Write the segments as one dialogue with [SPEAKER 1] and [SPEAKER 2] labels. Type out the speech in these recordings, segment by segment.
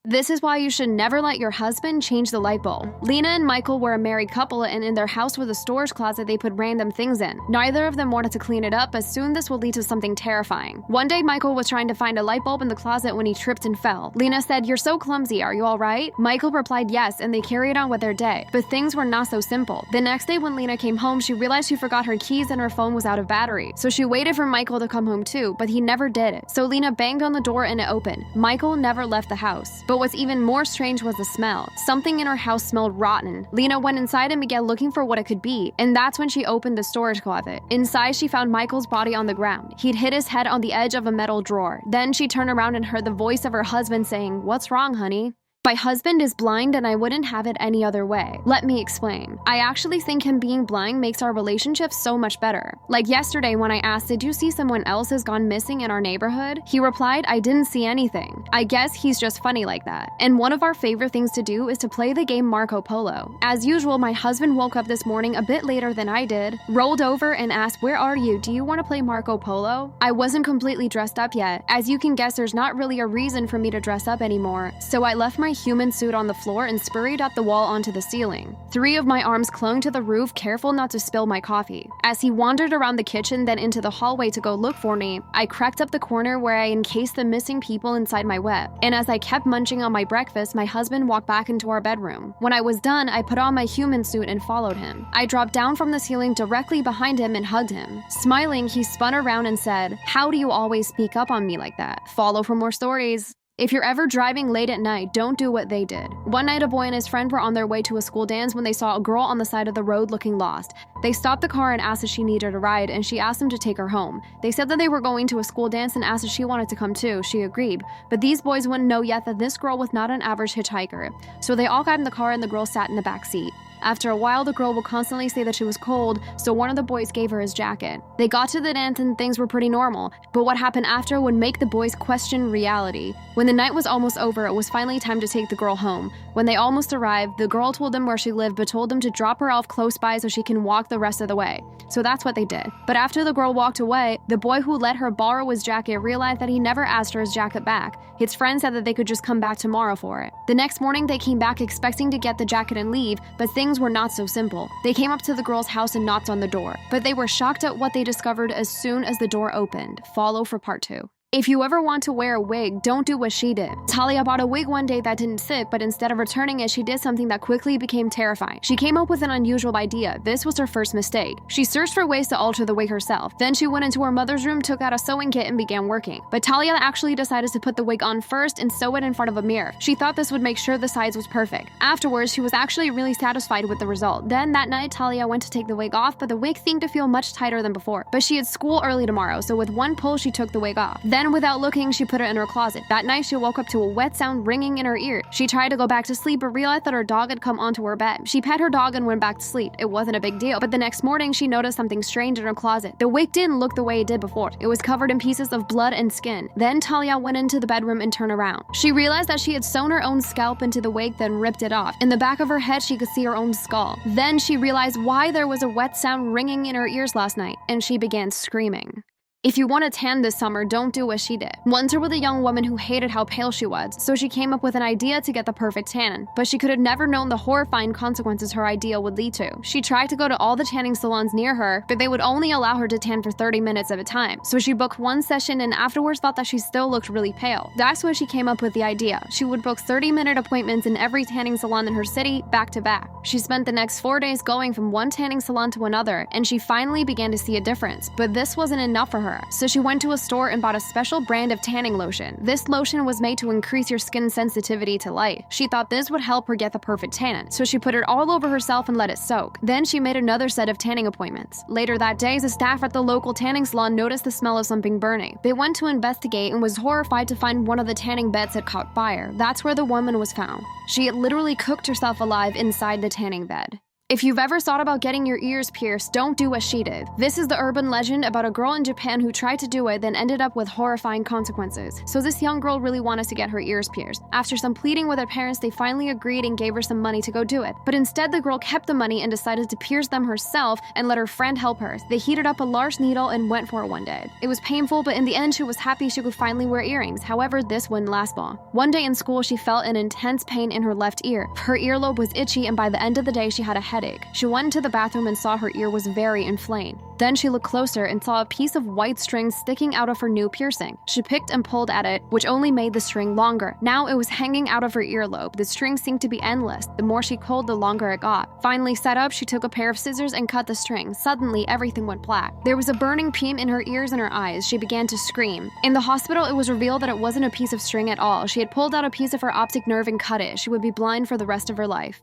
[SPEAKER 1] This is why you should never let your husband change the light bulb. Lena and Michael were a married couple, and in their house was a storage closet they put random things in. Neither of them wanted to clean it up, but soon this would lead to something terrifying. One day, Michael was trying to find a light bulb in the closet when he tripped and fell. Lena said, "You're so clumsy, are you alright?" Michael replied yes, and they carried on with their day. But things were not so simple. The next day when Lena came home, she realized she forgot her keys and her phone was out of battery. So she waited for Michael to come home too, but he never did it. So Lena banged on the door and it opened. Michael never left the house. But what's even more strange was the smell. Something in her house smelled rotten. Lena went inside and began looking for what it could be, and that's when she opened the storage closet. Inside, she found Michael's body on the ground. He'd hit his head on the edge of a metal drawer. Then she turned around and heard the voice of her husband saying, "What's wrong, honey?" My husband is blind and I wouldn't have it any other way. Let me explain. I actually think him being blind makes our relationship so much better. Like yesterday when I asked, "Did you see someone else has gone missing in our neighborhood?" He replied, "I didn't see anything." I guess he's just funny like that. And one of our favorite things to do is to play the game Marco Polo. As usual, my husband woke up this morning a bit later than I did, rolled over and asked, "Where are you? Do you want to play Marco Polo?" I wasn't completely dressed up yet. As you can guess, there's not really a reason for me to dress up anymore. So I left my human suit on the floor and scurried up the wall onto the ceiling. 3 of my arms clung to the roof, careful not to spill my coffee. As he wandered around the kitchen, then into the hallway to go look for me, I crept up the corner where I encased the missing people inside my web. And as I kept munching on my breakfast, my husband walked back into our bedroom. When I was done, I put on my human suit and followed him. I dropped down from the ceiling directly behind him and hugged him. Smiling, he spun around and said, "How do you always speak up on me like that?" Follow for more stories. If you're ever driving late at night, don't do what they did. One night, a boy and his friend were on their way to a school dance when they saw a girl on the side of the road looking lost. They stopped the car and asked if she needed a ride, and she asked them to take her home. They said that they were going to a school dance and asked if she wanted to come too. She agreed. But these boys wouldn't know yet that this girl was not an average hitchhiker. So they all got in the car and the girl sat in the back seat. After a while, the girl would constantly say that she was cold, so one of the boys gave her his jacket. They got to the dance and things were pretty normal, but what happened after would make the boys question reality. When the night was almost over, it was finally time to take the girl home. When they almost arrived, the girl told them where she lived but told them to drop her off close by so she can walk the rest of the way. So that's what they did. But after the girl walked away, the boy who let her borrow his jacket realized that he never asked her his jacket back. His friend said that they could just come back tomorrow for it. The next morning, they came back expecting to get the jacket and leave, but things were not so simple. They came up to the girl's house and knocked on the door, but they were shocked at what they discovered as soon as the door opened. Follow for part 2. If you ever want to wear a wig, don't do what she did. Talia bought a wig one day that didn't fit, but instead of returning it, she did something that quickly became terrifying. She came up with an unusual idea. This was her first mistake. She searched for ways to alter the wig herself. Then she went into her mother's room, took out a sewing kit, and began working. But Talia actually decided to put the wig on first and sew it in front of a mirror. She thought this would make sure the size was perfect. Afterwards, she was actually really satisfied with the result. Then that night, Talia went to take the wig off, but the wig seemed to feel much tighter than before. But she had school early tomorrow, so with one pull, she took the wig off. Then, without looking, she put it in her closet. That night, she woke up to a wet sound ringing in her ear. She tried to go back to sleep, but realized that her dog had come onto her bed. She pet her dog and went back to sleep. It wasn't a big deal, but the next morning, she noticed something strange in her closet. The wig didn't look the way it did before. It was covered in pieces of blood and skin. Then Talia went into the bedroom and turned around. She realized that she had sewn her own scalp into the wig, then ripped it off. In the back of her head, she could see her own skull. Then she realized why there was a wet sound ringing in her ears last night, and she began screaming. If you want to tan this summer, don't do what she did. Once her with a young woman who hated how pale she was, so she came up with an idea to get the perfect tan, but she could have never known the horrifying consequences her idea would lead to. She tried to go to all the tanning salons near her, but they would only allow her to tan for 30 minutes at a time. So she booked one session and afterwards thought that she still looked really pale. That's when she came up with the idea. She would book 30-minute appointments in every tanning salon in her city, back to back. She spent the next 4 days going from one tanning salon to another, and she finally began to see a difference. But this wasn't enough for her. So she went to a store and bought a special brand of tanning lotion. This lotion was made to increase your skin's sensitivity to light. She thought this would help her get the perfect tan, so she put it all over herself and let it soak. Then she made another set of tanning appointments. Later that day, the staff at the local tanning salon noticed the smell of something burning. They went to investigate and was horrified to find one of the tanning beds had caught fire. That's where the woman was found. She had literally cooked herself alive inside the tanning bed. If you've ever thought about getting your ears pierced, don't do what she did. This is the urban legend about a girl in Japan who tried to do it, then ended up with horrifying consequences. So this young girl really wanted to get her ears pierced. After some pleading with her parents, they finally agreed and gave her some money to go do it. But instead, the girl kept the money and decided to pierce them herself and let her friend help her. They heated up a large needle and went for it one day. It was painful, but in the end, she was happy she could finally wear earrings. However, this wouldn't last long. One day in school, she felt an intense pain in her left ear. Her earlobe was itchy, and by the end of the day, she had a headache. She went into the bathroom and saw her ear was very inflamed. Then she looked closer and saw a piece of white string sticking out of her new piercing. She picked and pulled at it, which only made the string longer. Now it was hanging out of her earlobe. The string seemed to be endless. The more she pulled, the longer it got. Finally set up, she took a pair of scissors and cut the string. Suddenly, everything went black. There was a burning pain in her ears and her eyes. She began to scream. In the hospital, it was revealed that it wasn't a piece of string at all. She had pulled out a piece of her optic nerve and cut it. She would be blind for the rest of her life.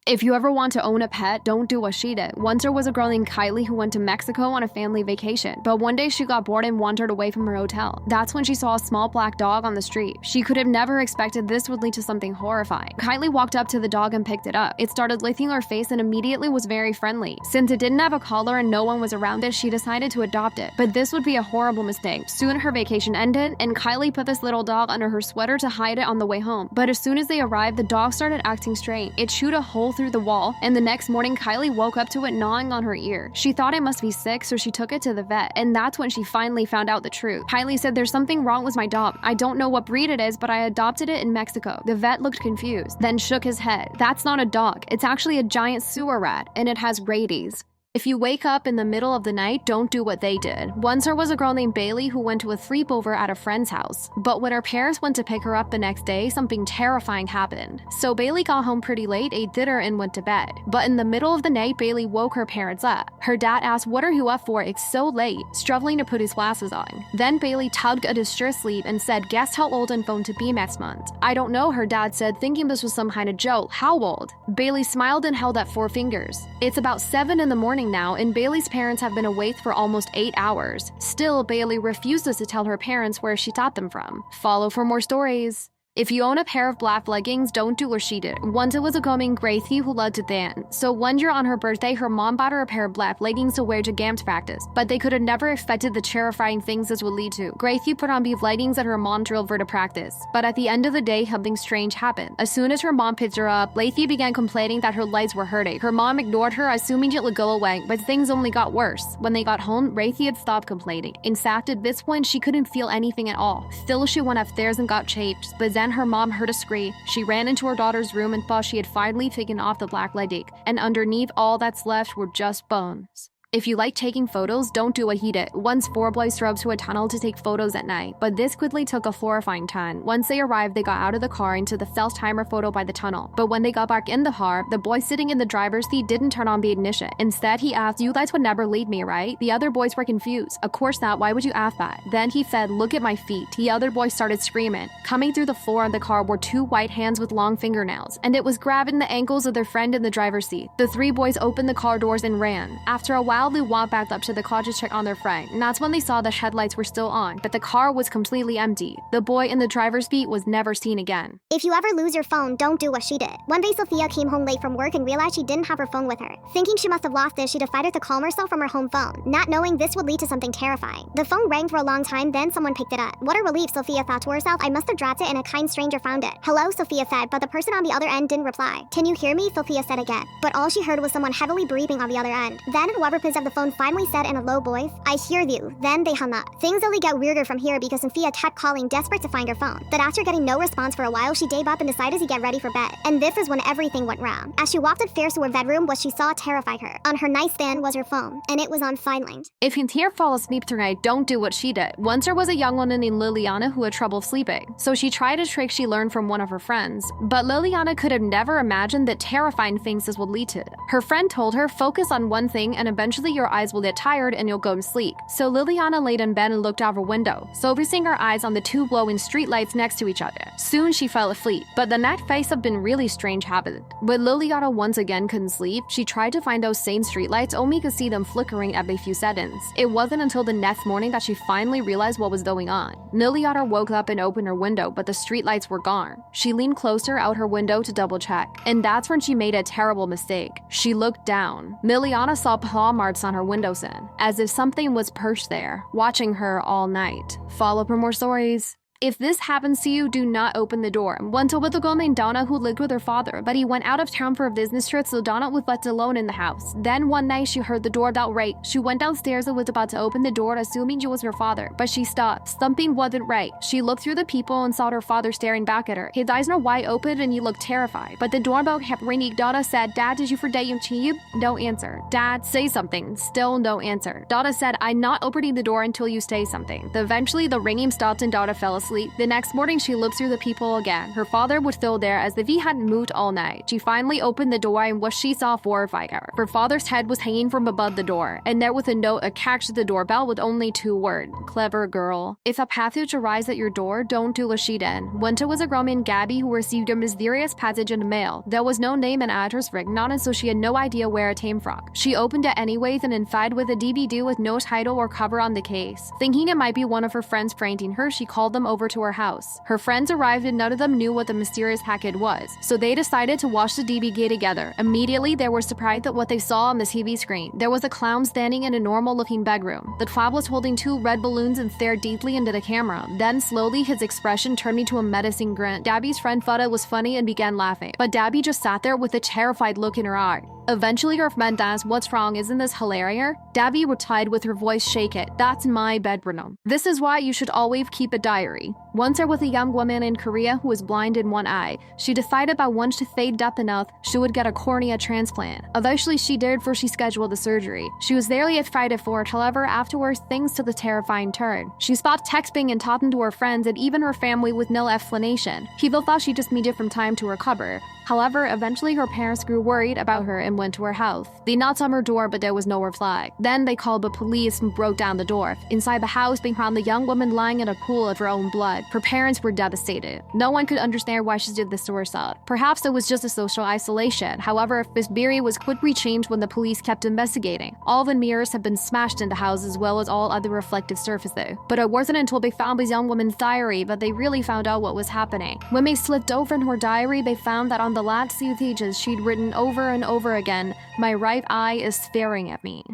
[SPEAKER 1] If you ever want to own a pet, don't do what she did. Once there was a girl named Kylie who went to Mexico on a family vacation, but one day she got bored and wandered away from her hotel. That's when she saw a small black dog on the street. She could have never expected this would lead to something horrifying. Kylie walked up to the dog and picked it up. It started licking her face and immediately was very friendly. Since it didn't have a collar and no one was around it, she decided to adopt it. But this would be a horrible mistake. Soon her vacation ended, and Kylie put this little dog under her sweater to hide it on the way home. But as soon as they arrived, the dog started acting strange. It chewed a hole through the wall, and the next morning, Kylie woke up to it gnawing on her ear. She thought it must be sick, so she took it to the vet, and that's when she finally found out the truth. Kylie said, "There's something wrong with my dog. I don't know what breed it is, but I adopted it in Mexico." The vet looked confused, then shook his head. "That's not a dog. It's actually a giant sewer rat, and it has rabies." If you wake up in the middle of the night, don't do what they did. Once there was a girl named Bailey who went to a sleepover at a friend's house. But when her parents went to pick her up the next day, something terrifying happened. So Bailey got home pretty late, ate dinner, and went to bed. But in the middle of the night, Bailey woke her parents up. Her dad asked, "What are you up for? It's so late," struggling to put his glasses on. Then Bailey tugged at his shirt sleeve and said, "Guess how old I'm going to be next month?" "I don't know," her dad said, thinking this was some kind of joke. "How old?" Bailey smiled and held up 4 fingers. It's about 7 in the morning now, and Bailey's parents have been awake for almost 8 hours. Still, Bailey refuses to tell her parents where she taught them from. Follow for more stories. If you own a pair of black leggings, don't do what she did. Once it was a girl named Gracie who loved to dance. So one year on her birthday, her mom bought her a pair of black leggings to wear to dance practice. But they could have never expected the terrifying things this would lead to. Gracie put on these leggings that her mom drilled her to practice. But at the end of the day, something strange happened. As soon as her mom picked her up, Gracie began complaining that her legs were hurting. Her mom ignored her, assuming it would go away, but things only got worse. When they got home, Gracie had stopped complaining. In fact, at this point, she couldn't feel anything at all. Still, she went upstairs and got changed, but then her mom heard a scream. She ran into her daughter's room and thought she had finally taken off the black legging, and underneath all that's left were just bones. If you like taking photos, don't do what he did. Once 4 boys drove to a tunnel to take photos at night, but this quickly took a horrifying turn. Once they arrived, they got out of the car into the self-timer photo by the tunnel. But when they got back in the car, the boy sitting in the driver's seat didn't turn on the ignition. Instead, he asked, "You guys would never leave me, right?" The other boys were confused. "Of course not, why would you ask that?" Then he said, "Look at my feet." The other boy started screaming. Coming through the floor of the car were 2 white hands with long fingernails, and it was grabbing the ankles of their friend in the driver's seat. The 3 boys opened the car doors and ran. After a while, they walked back up to the car to check on their friend, and that's when they saw the headlights were still on, but the car was completely empty. The boy in the driver's seat was never seen again.
[SPEAKER 2] If you ever lose your phone, don't do what she did. One day, Sophia came home late from work and realized she didn't have her phone with her. Thinking she must have lost it, she decided to calm herself from her home phone, not knowing this would lead to something terrifying. The phone rang for a long time, then someone picked it up. What a relief, Sophia thought to herself. I must have dropped it and a kind stranger found it. "Hello," Sophia said, but the person on the other end didn't reply. "Can you hear me?" Sophia said again. But all she heard was someone heavily breathing on the other end. Then whoever picked up the phone finally said in a low voice, "I hear you." Then they hung up. Things only get weirder from here because Sophia kept calling, desperate to find her phone. But after getting no response for a while, she gave up and decided to get ready for bed. And this is when everything went wrong. As she walked upstairs to her bedroom, what she saw terrified her. On her nightstand was her phone, and it was on silent.
[SPEAKER 1] If you can't fall asleep tonight, don't do what she did. Once there was a young woman named Liliana who had trouble sleeping. So she tried a trick she learned from one of her friends. But Liliana could have never imagined that terrifying things this would lead to. Her friend told her, focus on one thing and eventually eventually your eyes will get tired and you'll go to sleep. So Liliana laid in bed and looked out her window, focusing her eyes on the two glowing streetlights next to each other. Soon she fell asleep, but the next phase of been really strange happened. When Liliana once again couldn't sleep, she tried to find those same streetlights only to see them flickering every few seconds. It wasn't until the next morning that she finally realized what was going on. Liliana woke up and opened her window, but the streetlights were gone. She leaned closer out her window to double check, and that's when she made a terrible mistake. She looked down. Liliana saw paw marks on her windowsill, as if something was perched there, watching her all night. Follow for more stories. If this happens to you, do not open the door. Once with a girl named Donna who lived with her father, but he went out of town for a business trip, so Donna was left alone in the house. Then one night she heard the doorbell ring. She went downstairs and was about to open the door, assuming it was her father, but she stopped. Something wasn't right. She looked through the peephole and saw her father staring back at her. His eyes were wide open and he looked terrified. But the doorbell kept ringing. Donna said, "Dad, did you forget your key?" No answer. "Dad, say something." Still no answer. Donna said, "I'm not opening the door until you say something." Eventually the ringing stopped and Donna fell asleep. The next morning, she looked through the peephole again. Her father was still there as if he hadn't moved all night. She finally opened the door and what she saw horrified her. Her father's head was hanging from above the door, and there was a note attached to the doorbell with only 2 words: "Clever girl." If a package arrives at your door, don't do what she did. Once it was a girl named Gabby who received a mysterious package in the mail. There was no name and address written on it, so she had no idea where it came from. She opened it anyways, and inside was a DVD with no title or cover on the case. Thinking it might be one of her friends pranking her, she called them over to her house. Her friends arrived and none of them knew what the mysterious packet was, so they decided to watch the DVD together. Immediately, they were surprised at what they saw on the TV screen. There was a clown standing in a normal-looking bedroom. The clown was holding 2 red balloons and stared deeply into the camera. Then, slowly, his expression turned into a menacing grin. Gabby's friend thought it was funny and began laughing, but Gabby just sat there with a terrified look in her eye. Eventually, her friend asked, "What's wrong? Isn't this hilarious?" Gabby replied with her voice shaken, "That's my bedroom. This is why you should always keep a diary." Once there was a young woman in Korea who was blind in one eye. She decided that once she faded deaf enough, she would get a cornea transplant. Eventually, she did before she scheduled the surgery. She was barely excited for it, however, afterwards, things took a terrifying turn. She stopped texting and talking to her friends and even her family with no explanation. People thought she just needed some time to recover. However, eventually her parents grew worried about her and went to her house. They knocked on her door, but there was no reply. Then they called the police and broke down the door. Inside the house, they found the young woman lying in a pool of her own blood. Her parents were devastated. No one could understand why she did this to herself. Perhaps it was just a social isolation. However, this theory was quickly changed when the police kept investigating. All the mirrors had been smashed in the house as well as all other reflective surfaces. But it wasn't until they found this young woman's diary that they really found out what was happening. When they flipped over in her diary, they found that on the last few pages she'd written over and over again, "My right eye is staring at me."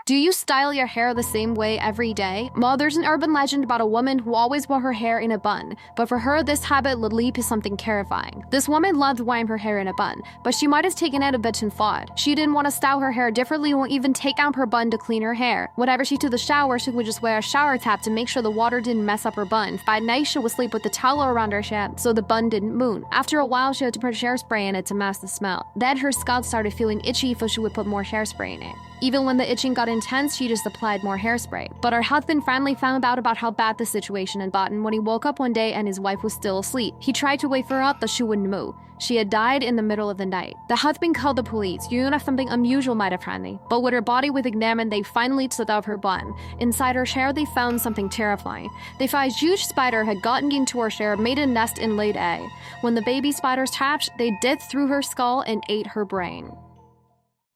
[SPEAKER 1] Do you style your hair the same way every day? Well, there's an urban legend about a woman who always wore her hair in a bun, but for her, this habit would lead to something terrifying. This woman loved wearing her hair in a bun, but she might have taken it a bit too far. She didn't want to style her hair differently or even take out her bun to clean her hair. Whenever she took the shower, she would just wear a shower cap to make sure the water didn't mess up her bun. By night, she would sleep with the towel around her head so the bun didn't move. After a while, she had to put hairspray in it to mask the smell. Then her scalp started feeling itchy, so she would put more hairspray in it. Even when the itching got intense, she just applied more hairspray. But her husband finally found out about how bad the situation had gotten when he woke up one day and his wife was still asleep. He tried to wake her up, but she wouldn't move. She had died in the middle of the night. The husband called the police, knew that something unusual might have happened, but when her body was examined, they finally took out her bun. Inside her hair, they found something terrifying. They found a huge spider had gotten into her hair, made a nest, and laid egg. When the baby spiders hatched, they did through her skull and ate her brain.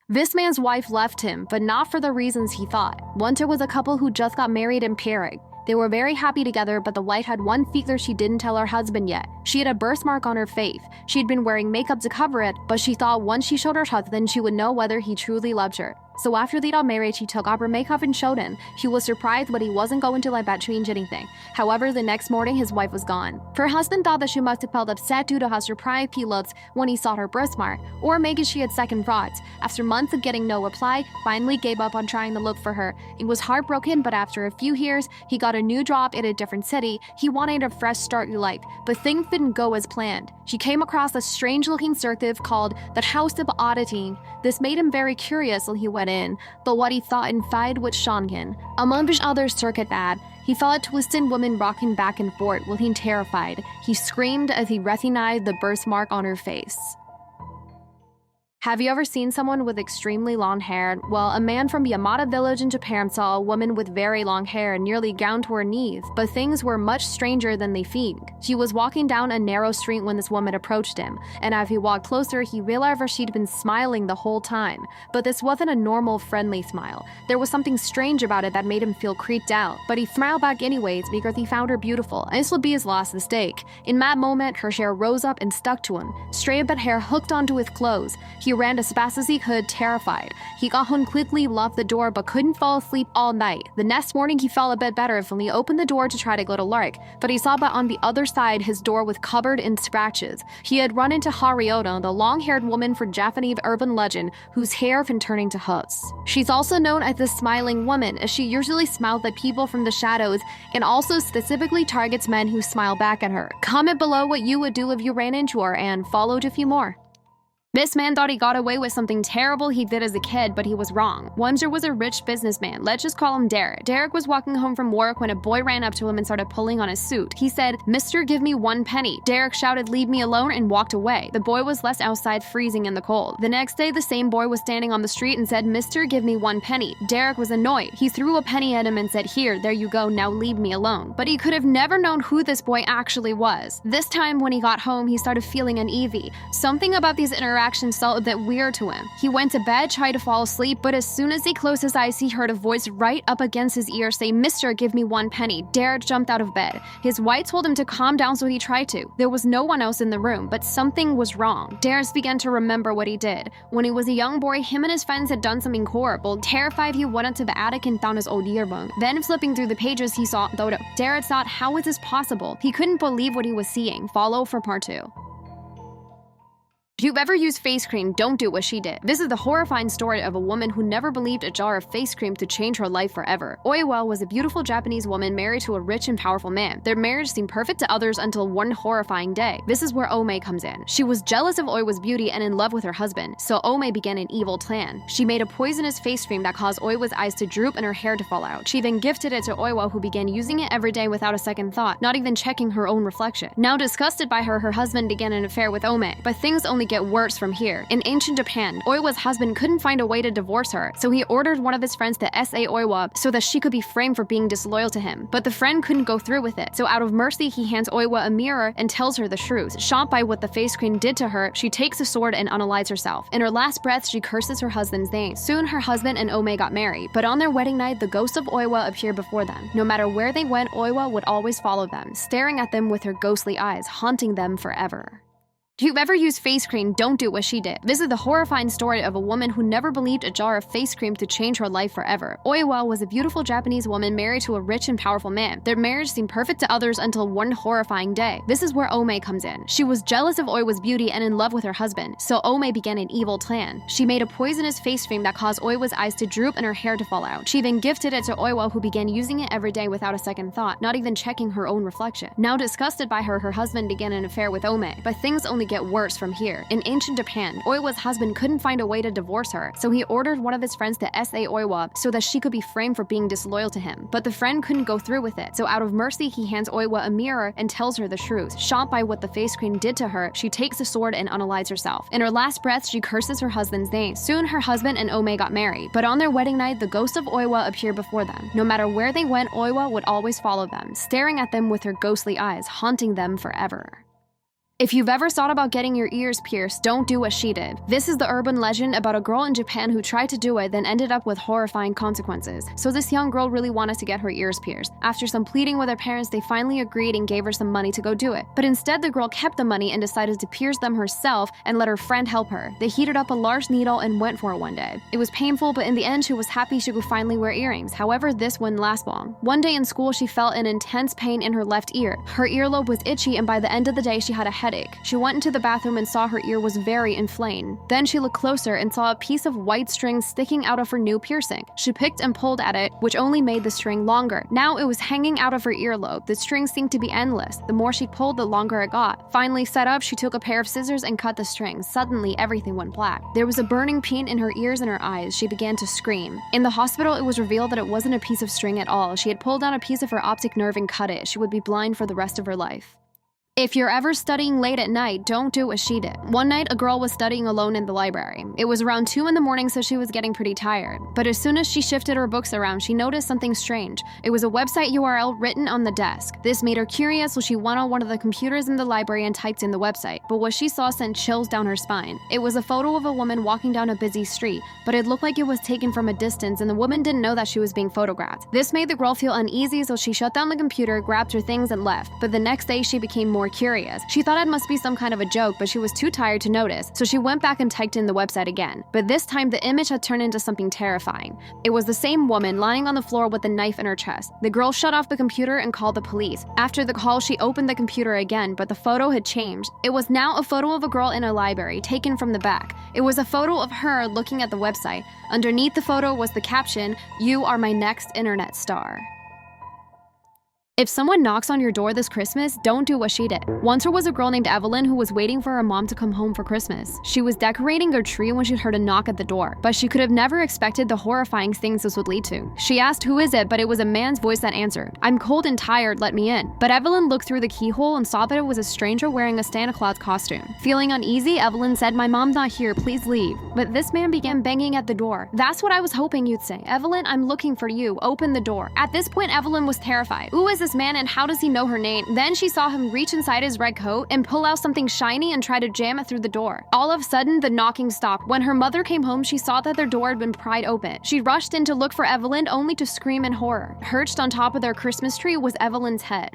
[SPEAKER 1] This man's wife left him, but not for the reasons he thought. Once there was a couple who just got married in Prague. They were very happy together, but the wife had one feature she didn't tell her husband yet. She had a birthmark on her face. She'd been wearing makeup to cover it, but she thought once she showed her husband, she would know whether he truly loved her. So after they got married, she took off her makeup and showed him. He was surprised, but he wasn't going to let that change anything. However, the next morning, his wife was gone. Her husband thought that she must have felt upset due to how surprised he looked when he saw her birthmark, or maybe she had second thoughts. After months of getting no reply, finally gave up on trying to look for her. He was heartbroken, but after a few years, he got a new job in a different city. He wanted a fresh start in life, but things didn't go as planned. She came across a strange-looking circuit called the House of Oddity. This made him very curious when he went in, but what he thought inside was shocking. Among his other circuit that, he saw a twisted woman rocking back and forth, looking terrified. He screamed as he recognized the birthmark on her face. Have you ever seen someone with extremely long hair? Well, a man from Yamada village in Japan saw a woman with very long hair nearly down to her knees, but things were much stranger than they seemed. She was walking down a narrow street when this woman approached him, and as he walked closer, he realized she'd been smiling the whole time. But this wasn't a normal, friendly smile. There was something strange about it that made him feel creeped out, but he smiled back anyways because he found her beautiful, and this would be his last mistake. In that moment, her hair rose up and stuck to him. Straight up hair hooked onto his clothes. He ran as fast as he could, terrified. He got home quickly, locked the door, but couldn't fall asleep all night. The next morning, he felt a bit better when he opened the door to try to go to work, but he saw that on the other side, his door was covered in scratches. He had run into Harioto, the long-haired woman from Japanese urban legend, whose hair had been turning to hooks. She's also known as the Smiling Woman, as she usually smiles at people from the shadows and also specifically targets men who smile back at her. Comment below what you would do if you ran into her and followed a few more. This man thought he got away with something terrible he did as a kid, but he was wrong. Once there was a rich businessman, let's just call him Derek. Derek was walking home from work when a boy ran up to him and started pulling on his suit. He said, "Mister, give me 1 penny." Derek shouted, "Leave me alone," and walked away. The boy was left outside freezing in the cold. The next day, the same boy was standing on the street and said, "Mister, give me 1 penny." Derek was annoyed. He threw a penny at him and said, "Here, there you go, now leave me alone." But he could have never known who this boy actually was. This time, when he got home, he started feeling uneasy. Something about these interactions felt a bit weird to him. He went to bed, tried to fall asleep, but as soon as he closed his eyes, he heard a voice right up against his ear say, "Mister, give me 1 penny." Derek jumped out of bed. His wife told him to calm down, so he tried to. There was no one else in the room, but something was wrong. Derek began to remember what he did. When he was a young boy, him and his friends had done something horrible. Terrified, he went into the attic and found his old yearbook. Then, flipping through the pages, he saw Dodo. Derek thought, how is this possible? He couldn't believe what he was seeing. Follow for part 2. If you've ever used face cream, don't do what she did. This is the horrifying story of a woman who never believed a jar of face cream to change her life forever. Oiwa was a beautiful Japanese woman married to a rich and powerful man. Their marriage seemed perfect to others until one horrifying day. This is where Ome comes in. She was jealous of Oiwa's beauty and in love with her husband, so Ome began an evil plan. She made a poisonous face cream that caused Oiwa's eyes to droop and her hair to fall out. She then gifted it to Oiwa, who began using it every day without a second thought, not even checking her own reflection. Now disgusted by her husband began an affair with Ome, but things only get worse from here. In ancient Japan, Oiwa's husband couldn't find a way to divorce her, so he ordered one of his friends to S.A. Oiwa so that she could be framed for being disloyal to him. But the friend couldn't go through with it, so out of mercy, he hands Oiwa a mirror and tells her the truth. Shocked by what the face cream did to her, she takes a sword and unalives herself. In her last breath, she curses her husband's name. Soon, her husband and Ome got married, but on their wedding night, the ghost of Oiwa appeared before them. No matter where they went, Oiwa would always follow them, staring at them with her ghostly eyes, haunting them forever. If you've ever used face cream, don't do what she did. This is the horrifying story of a woman who never believed a jar of face cream to change her life forever. Oiwa was a beautiful Japanese woman married to a rich and powerful man. Their marriage seemed perfect to others until one horrifying day. This is where Ome comes in. She was jealous of Oiwa's beauty and in love with her husband, so Ome began an evil plan. She made a poisonous face cream that caused Oiwa's eyes to droop and her hair to fall out. She then gifted it to Oiwa, who began using it every day without a second thought, not even checking her own reflection. Now disgusted by her husband began an affair with Ome, but things only get worse from here. In ancient Japan, Oiwa's husband couldn't find a way to divorce her, so he ordered one of his friends to S.A. Oiwa so that she could be framed for being disloyal to him. But the friend couldn't go through with it, so out of mercy, he hands Oiwa a mirror and tells her the truth. Shocked by what the face cream did to her, she takes a sword and unalives herself. In her last breath, she curses her husband's name. Soon, her husband and Ome got married, but on their wedding night, the ghost of Oiwa appeared before them. No matter where they went, Oiwa would always follow them, staring at them with her ghostly eyes, haunting them forever. If you've ever thought about getting your ears pierced, don't do what she did. This is the urban legend about a girl in Japan who tried to do it, then ended up with horrifying consequences. So this young girl really wanted to get her ears pierced. After some pleading with her parents, they finally agreed and gave her some money to go do it. But instead, the girl kept the money and decided to pierce them herself and let her friend help her. They heated up a large needle and went for it one day. It was painful, but in the end, she was happy she could finally wear earrings. However, this wouldn't last long. One day in school, she felt an intense pain in her left ear. Her earlobe was itchy, and by the end of the day, she had a headache. She went into the bathroom and saw her ear was very inflamed. Then she looked closer and saw a piece of white string sticking out of her new piercing. She picked and pulled at it, which only made the string longer. Now it was hanging out of her earlobe. The string seemed to be endless. The more she pulled, the longer it got. Finally set up, she took a pair of scissors and cut the string. Suddenly, everything went black. There was a burning pain in her ears and her eyes. She began to scream. In the hospital, it was revealed that it wasn't a piece of string at all. She had pulled down a piece of her optic nerve and cut it. She would be blind for the rest of her life. If you're ever studying late at night, don't do what she did. One night, a girl was studying alone in the library. It was around 2 in the morning, so she was getting pretty tired. But as soon as she shifted her books around, she noticed something strange. It was a website URL written on the desk. This made her curious, so she went on one of the computers in the library and typed in the website. But what she saw sent chills down her spine. It was a photo of a woman walking down a busy street, but it looked like it was taken from a distance, and the woman didn't know that she was being photographed. This made the girl feel uneasy, so she shut down the computer, grabbed her things, and left. But the next day, she became more curious. She thought it must be some kind of a joke, but she was too tired to notice, so she went back and typed in the website again. But this time, the image had turned into something terrifying. It was the same woman lying on the floor with a knife in her chest. The girl shut off the computer and called the police. After the call, she opened the computer again, but the photo had changed. It was now a photo of a girl in a library, taken from the back. It was a photo of her looking at the website. Underneath the photo was the caption, "You are my next internet star." If someone knocks on your door this Christmas, don't do what she did. Once there was a girl named Evelyn who was waiting for her mom to come home for Christmas. She was decorating her tree when she heard a knock at the door, but she could have never expected the horrifying things this would lead to. She asked, "Who is it?" but it was a man's voice that answered, "I'm cold and tired, let me in." But Evelyn looked through the keyhole and saw that it was a stranger wearing a Santa Claus costume. Feeling uneasy, Evelyn said, "My mom's not here, please leave." But this man began banging at the door. "That's what I was hoping you'd say. Evelyn, I'm looking for you. Open the door." At this point, Evelyn was terrified. Who is this man and how does he know her name? Then she saw him reach inside his red coat and pull out something shiny and try to jam it through the door. All of a sudden, the knocking stopped. When her mother came home, she saw that their door had been pried open. She rushed in to look for Evelyn, only to scream in horror. Perched on top of their Christmas tree was Evelyn's head.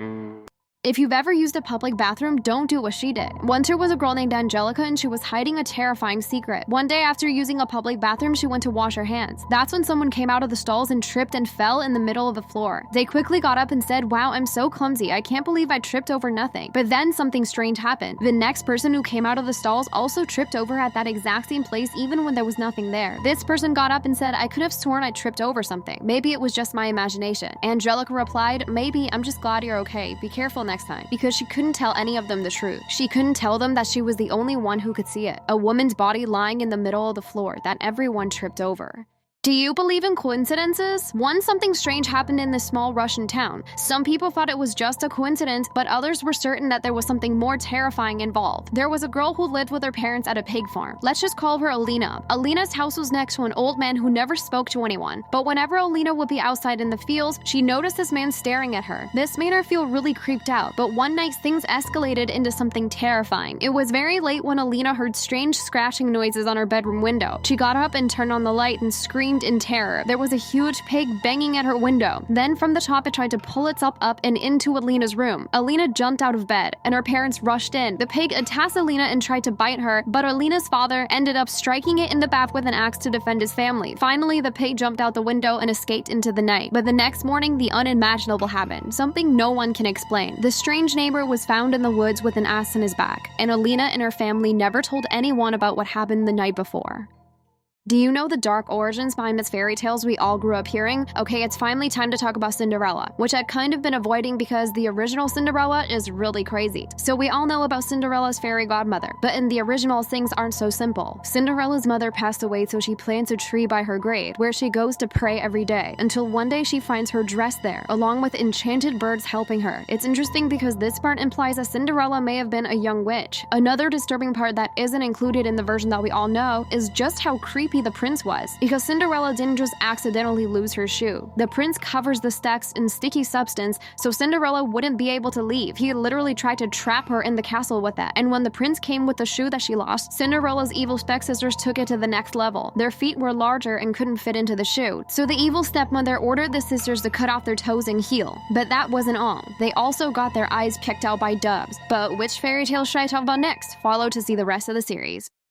[SPEAKER 1] If you've ever used a public bathroom, don't do what she did. Once there was a girl named Angelica and she was hiding a terrifying secret. One day after using a public bathroom, she went to wash her hands. That's when someone came out of the stalls and tripped and fell in the middle of the floor. They quickly got up and said, "Wow, I'm so clumsy. I can't believe I tripped over nothing." But then something strange happened. The next person who came out of the stalls also tripped over at that exact same place even when there was nothing there. This person got up and said, "I could have sworn I tripped over something. Maybe it was just my imagination." Angelica replied, "Maybe, I'm just glad you're okay. Be careful next time," because she couldn't tell any of them the truth. She couldn't tell them that she was the only one who could see it. A woman's body lying in the middle of the floor that everyone tripped over. Do you believe in coincidences? Once something strange happened in this small Russian town. Some people thought it was just a coincidence, but others were certain that there was something more terrifying involved. There was a girl who lived with her parents at a pig farm. Let's just call her Alina. Alina's house was next to an old man who never spoke to anyone. But whenever Alina would be outside in the fields, she noticed this man staring at her. This made her feel really creeped out, but one night things escalated into something terrifying. It was very late when Alina heard strange scratching noises on her bedroom window. She got up and turned on the light and screamed in terror. There was a huge pig banging at her window. Then from the top it tried to pull itself up and into Alina's room. Alina jumped out of bed and her parents rushed in. The pig attacked Alina and tried to bite her, but Alina's father ended up striking it in the back with an axe to defend his family. Finally, the pig jumped out the window and escaped into the night. But the next morning, the unimaginable happened, something no one can explain. The strange neighbor was found in the woods with an axe in his back, and Alina and her family never told anyone about what happened the night before. Do you know the dark origins behind the fairy tales we all grew up hearing? Okay, it's finally time to talk about Cinderella, which I'd kind of been avoiding because the original Cinderella is really crazy. So we all know about Cinderella's fairy godmother, but in the original, things aren't so simple. Cinderella's mother passed away, so she plants a tree by her grave, where she goes to pray every day, until one day she finds her dress there, along with enchanted birds helping her. It's interesting because this part implies that Cinderella may have been a young witch. Another disturbing part that isn't included in the version that we all know is just how creepy the prince was, because Cinderella didn't just accidentally lose her shoe. The prince covers the stacks in sticky substance so Cinderella wouldn't be able to leave. He literally tried to trap her in the castle with that. And when the prince came with the shoe that she lost, Cinderella's evil stepsisters took it to the next level. Their feet were larger and couldn't fit into the shoe. So the evil stepmother ordered the sisters to cut off their toes and heel. But that wasn't all. They also got their eyes picked out by doves. But which fairy tale should I talk about next? Follow to see the rest of the series.